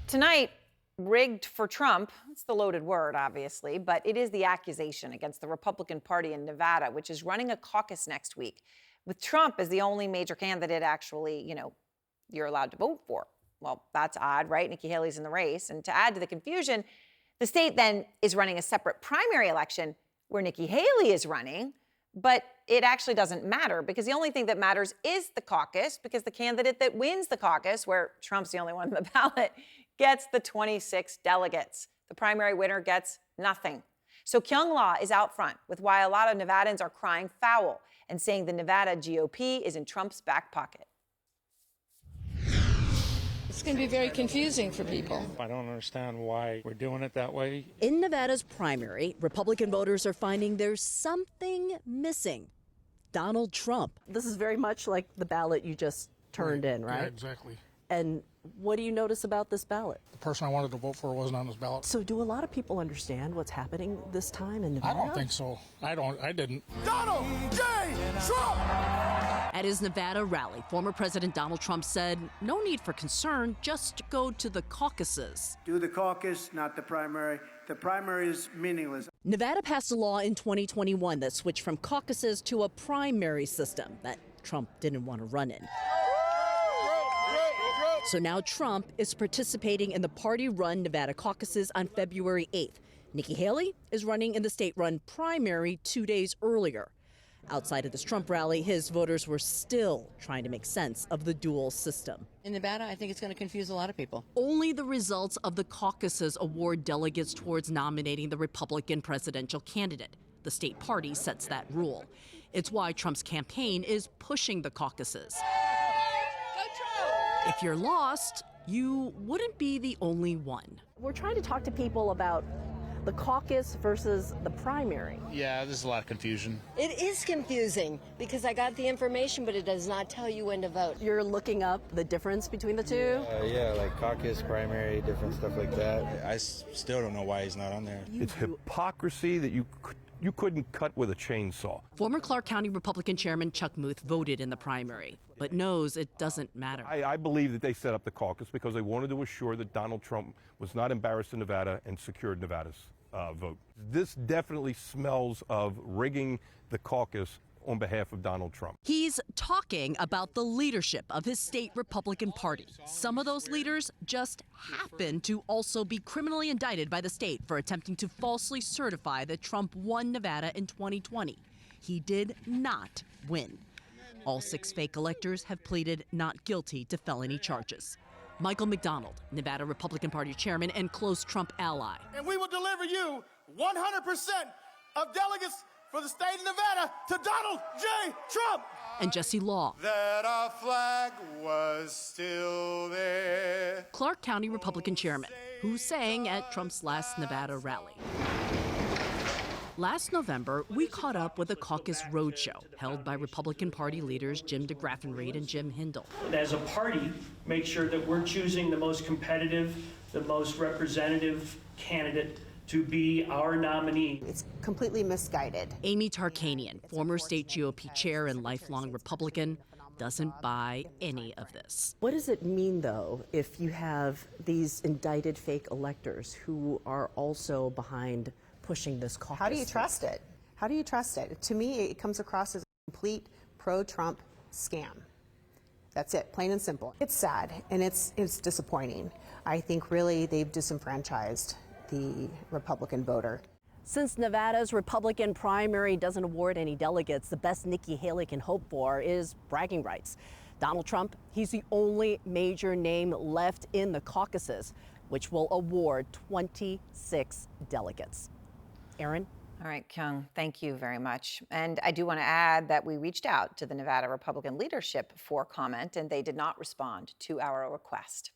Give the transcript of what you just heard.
Tonight, rigged for Trump. It's the loaded word, obviously, but it is the accusation against the Republican Party in Nevada, which is running a caucus next week, with Trump as the only major candidate actually, you're allowed to vote for. Well, that's odd, right? Nikki Haley's in the race. And to add to the confusion, the state then is running a separate primary election where Nikki Haley is running, but it actually doesn't matter because the only thing that matters is the caucus, because the candidate that wins the caucus, where Trump's the only one on the ballot, gets the 26 delegates. The primary winner gets nothing. So Kyung Lah is out front with why a lot of Nevadans are crying foul and saying the Nevada GOP is in Trump's back pocket. It's going to be very confusing for people. I don't understand why we're doing it that way. In Nevada's primary, Republican voters are finding there's something missing. Donald Trump. This is very much like the ballot you just turned in, right? Yeah, exactly. And what do you notice about this ballot? The person I wanted to vote for wasn't on this ballot. So do a lot of people understand what's happening this time in Nevada? I don't think so. I didn't. Donald J. Trump! At his Nevada rally, former President Donald Trump said no need for concern, just go to the caucuses. Do the caucus, not the primary. The primary is meaningless. Nevada passed a law in 2021 that switched from caucuses to a primary system that Trump didn't want to run in. So now Trump is participating in the party-run Nevada caucuses on February 8th. Nikki Haley is running in the state-run primary 2 days earlier. Outside of this Trump rally, his voters were still trying to make sense of the dual system. In Nevada, I think it's going to confuse a lot of people. Only the results of the caucuses award delegates towards nominating the Republican presidential candidate. The state party sets that rule. It's why Trump's campaign is pushing the caucuses. If you're lost, you wouldn't be the only one. We're trying to talk to people about the caucus versus the primary. Yeah, there's a lot of confusion. It is confusing because I got the information, but it does not tell you when to vote. You're looking up the difference between the two? Yeah, like caucus, primary, different stuff like that. I still don't know why he's not on there. It's hypocrisy that you couldn't cut with a chainsaw. Former Clark County Republican Chairman Chuck Muth voted in the primary, but knows it doesn't matter. I believe that they set up the caucus because they wanted to assure that Donald Trump was not embarrassed in Nevada and secured Nevada's vote. This definitely smells of rigging the caucus on behalf of Donald Trump. He's talking about the leadership of his state Republican Party. Some of those leaders just happen to also be criminally indicted by the state for attempting to falsely certify that Trump won Nevada in 2020. He did not win. All 6 fake electors have pleaded not guilty to felony charges. Michael McDonald, Nevada Republican Party chairman and close Trump ally. And we will deliver you 100% of delegates for the state of Nevada to Donald J. Trump. And Jesse Law, That our flag was still there. Clark County Republican chairman, who sang at Trump's last Nevada rally. Last November, we caught up with a caucus roadshow held by Republican Party leaders Jim DeGraffenreid and Jim Hindle. As a party, make sure that we're choosing the most competitive, the most representative candidate to be our nominee. It's completely misguided. Amy Tarkanian, former state GOP chair and lifelong Republican, doesn't buy any of this. What does it mean, though, if you have these indicted fake electors who are also behind pushing this caucus? How do you trust it? How do you trust it? To me, it comes across as a complete pro-Trump scam. That's it, plain and simple. It's sad, and it's disappointing. I think really they've disenfranchised the Republican voter. Since Nevada's Republican primary doesn't award any delegates, the best Nikki Haley can hope for is bragging rights. Donald Trump, he's the only major name left in the caucuses, which will award 26 delegates. Aaron? All right, Kyung, thank you very much. And I do want to add that we reached out to the Nevada Republican leadership for comment, and they did not respond to our request.